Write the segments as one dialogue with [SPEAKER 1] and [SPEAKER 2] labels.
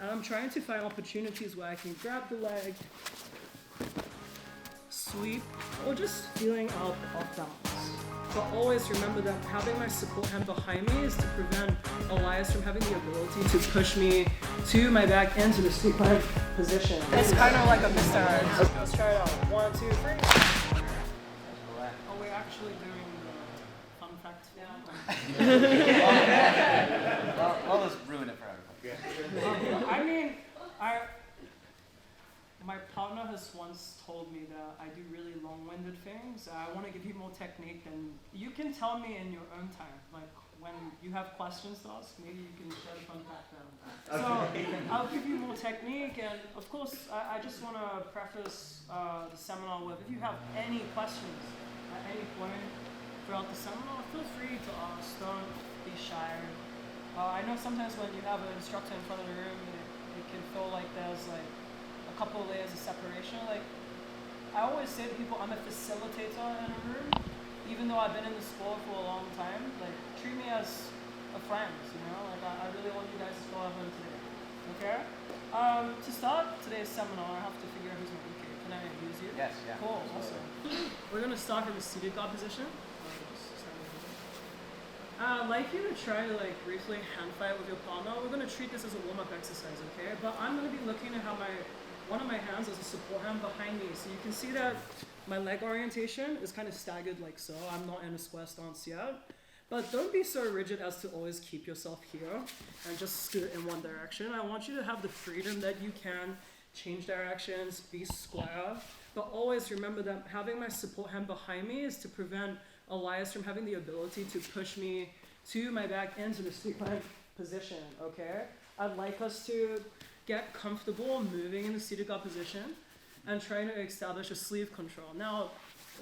[SPEAKER 1] And I'm trying to find opportunities where I can grab the leg, sweep, or just feeling off balance. But always remember that having my support hand behind me is to prevent Elias from having the ability to push me to my back into the sweep leg position. It's kind of like a misdirect. Let's try it out. 1, 2, 3. Oh, we're actually doing the fun fact now.
[SPEAKER 2] I'll just ruin it for everybody.
[SPEAKER 1] I mean, my partner has once told me that I do really long-winded things. I want to give you more technique, and you can tell me in your own time. Like when you have questions to ask, maybe you can share the fun fact then. So I'll give you more technique, and of course, I just want to preface the seminar with, if you have any questions at any point throughout the seminar, feel free to ask. Don't be shy. I know sometimes when you have an instructor in front of the room, it can feel like there's like a couple of layers of separation. Like I always say to people, I'm a facilitator in a room, even though I've been in the sport for a long time. Like treat me as a friend, you know. Like I really want you guys to feel at home today. Okay. To start today's seminar, I have to figure out who's my DK. Can I use you?
[SPEAKER 2] Yes. Yeah.
[SPEAKER 1] Cool. Awesome. We're gonna start from a seated guard position. I'd like you to try to briefly hand fight with your partner. We're going to treat this as a warm-up exercise, okay? But I'm going to be looking at how one of my hands is a support hand behind me. So you can see that my leg orientation is kind of staggered like so. I'm not in a square stance yet. But don't be so rigid as to always keep yourself here and just scoot in one direction. I want you to have the freedom that you can change directions, be square. But always remember that having my support hand behind me is to prevent Elias from having the ability to push me to my back into the sweep leg position, okay? I'd like us to get comfortable moving in the seated guard position and trying to establish a sleeve control. Now,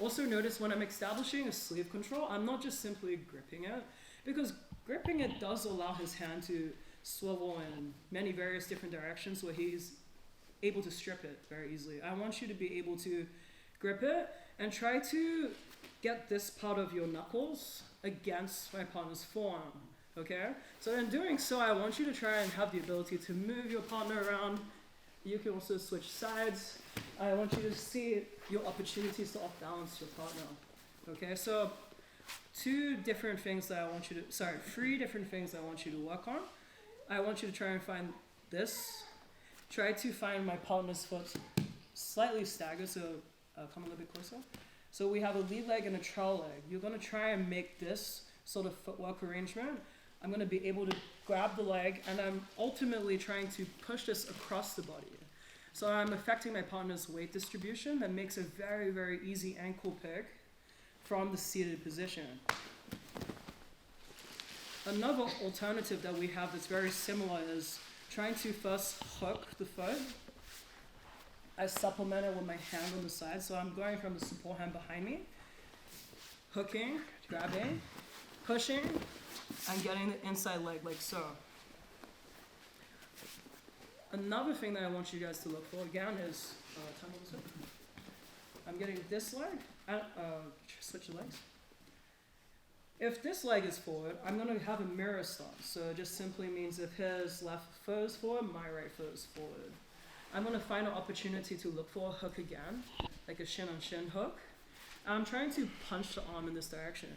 [SPEAKER 1] also notice when I'm establishing a sleeve control, I'm not just simply gripping it, because gripping it does allow his hand to swivel in many various different directions where he's able to strip it very easily. I want you to be able to grip it and try to get this part of your knuckles against my partner's forearm, okay? So in doing so, I want you to try and have the ability to move your partner around. You can also switch sides. I want you to see your opportunities to off-balance your partner, okay? So three different things that I want you to work on. I want you to try and find this. Try to find my partner's foot slightly staggered, so come a little bit closer. So we have a lead leg and a trail leg. You're going to try and make this sort of footwork arrangement. I'm going to be able to grab the leg, and I'm ultimately trying to push this across the body. So I'm affecting my partner's weight distribution. That makes a very, very easy ankle pick from the seated position. Another alternative that we have that's very similar is trying to first hook the foot. I supplement it with my hand on the side, so I'm going from the support hand behind me, hooking, grabbing, pushing, and getting the inside leg like so. Another thing that I want you guys to look for again is, I'm getting this leg, switch the legs. If this leg is forward, I'm going to have a mirror stance, so it just simply means if his left foot is forward, my right foot is forward. I'm going to find an opportunity to look for a hook again, like a shin-on-shin hook. I'm trying to punch the arm in this direction.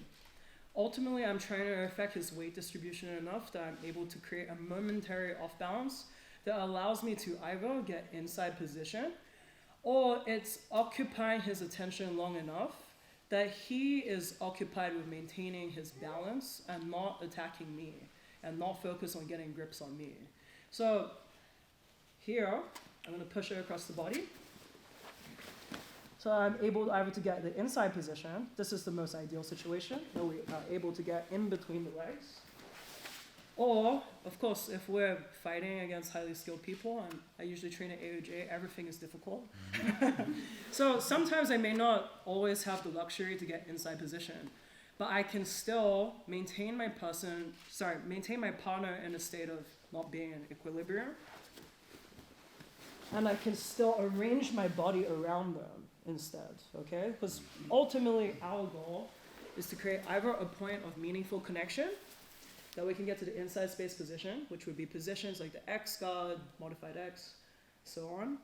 [SPEAKER 1] Ultimately, I'm trying to affect his weight distribution enough that I'm able to create a momentary off-balance that allows me to either get inside position, or it's occupying his attention long enough that he is occupied with maintaining his balance and not attacking me, and not focus on getting grips on me. So here, I'm going to push it across the body. So I'm able either to get the inside position. This is the most ideal situation, where we are able to get in between the legs. Or, of course, if we're fighting against highly skilled people, and I usually train at AOJ, everything is difficult. So sometimes I may not always have the luxury to get inside position, but I can still maintain my partner in a state of not being in equilibrium. And I can still arrange my body around them instead, okay? Because ultimately our goal is to create either a point of meaningful connection that we can get to the inside space position, which would be positions like the X guard, modified X, so on.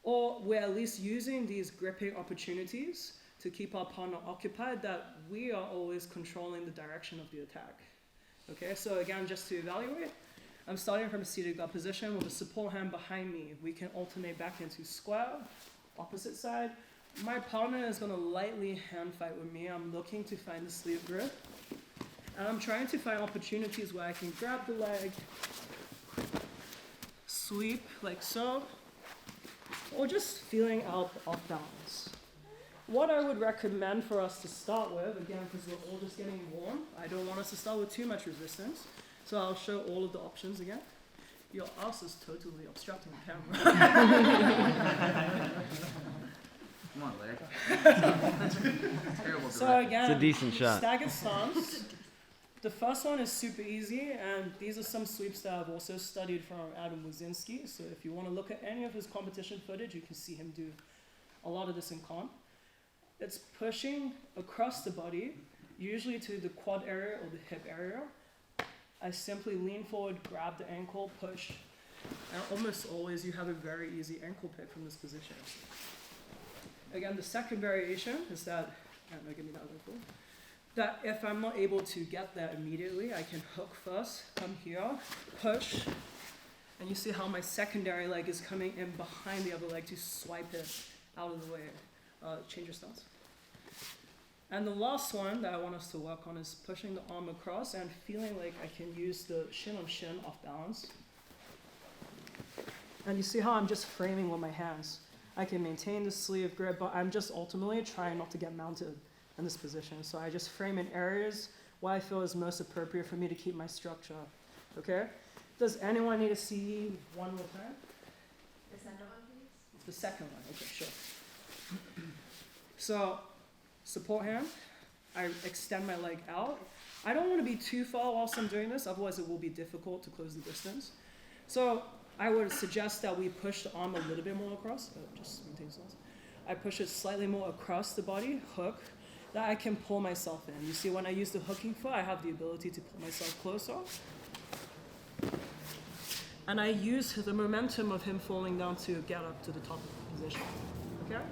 [SPEAKER 1] Or we're at least using these gripping opportunities to keep our partner occupied, that we are always controlling the direction of the attack. Okay, so again, just to evaluate, I'm starting from a seated guard position with a support hand behind me. We can alternate back into square, opposite side. My partner is going to lightly hand fight with me. I'm looking to find the sleeve grip. And I'm trying to find opportunities where I can grab the leg, sweep like so, or just feeling out off balance. What I would recommend for us to start with, again, because we're all just getting warm, I don't want us to start with too much resistance. So I'll show all of the options again. Your ass is totally obstructing the camera.
[SPEAKER 2] Come on, Larry. Terrible
[SPEAKER 1] So again,
[SPEAKER 3] It's a decent shot.
[SPEAKER 1] staggered stance. The first one is super easy, and these are some sweeps that I've also studied from Adam Wazinski. So if you want to look at any of his competition footage, you can see him do a lot of this in comp. It's pushing across the body, usually to the quad area or the hip area. I simply lean forward, grab the ankle, push, and almost always you have a very easy ankle pick from this position. Again, the second variation is that, give me that ankle, that if I'm not able to get there immediately, I can hook first, come here, push, and you see how my secondary leg is coming in behind the other leg to swipe it out of the way. Change your stance. And the last one that I want us to work on is pushing the arm across and feeling like I can use the shin on shin off balance. And you see how I'm just framing with my hands. I can maintain the sleeve grip, but I'm just ultimately trying not to get mounted in this position. So I just frame in areas where I feel is most appropriate for me to keep my structure. Okay? Does anyone need to see one more time?
[SPEAKER 4] The center one, please.
[SPEAKER 1] The second one, okay, sure. So, support hand, I extend my leg out. I don't want to be too far whilst I'm doing this, otherwise it will be difficult to close the distance. So, I would suggest that we push the arm a little bit more across, just maintain stance. I push it slightly more across the body, hook, that I can pull myself in. You see, when I use the hooking foot, I have the ability to pull myself closer. And I use the momentum of him falling down to get up to the top of the position. Okay?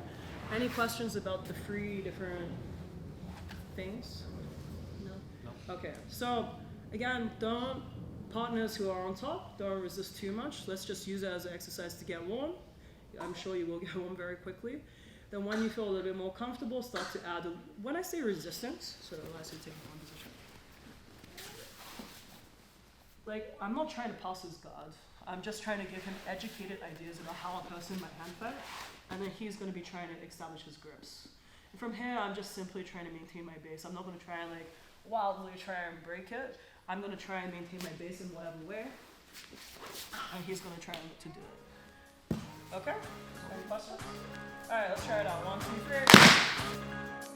[SPEAKER 1] Any questions about the 3 different things? No? Okay, so again, partners who are on top, don't resist too much. Let's just use it as an exercise to get warm. I'm sure you will get warm very quickly. Then when you feel a little bit more comfortable, start to add, when I say resistance, so that allows you to take one position. Like, I'm not trying to pass his guard. I'm just trying to give him educated ideas about how a person might hand fight, and then he's going to be trying to establish his grips. And from here, I'm just simply trying to maintain my base. I'm not going to try and wildly try and break it. I'm going to try and maintain my base in whatever way, and he's going to try and to do it. Okay? Any questions? All right, let's try it out. 1, 2, 3.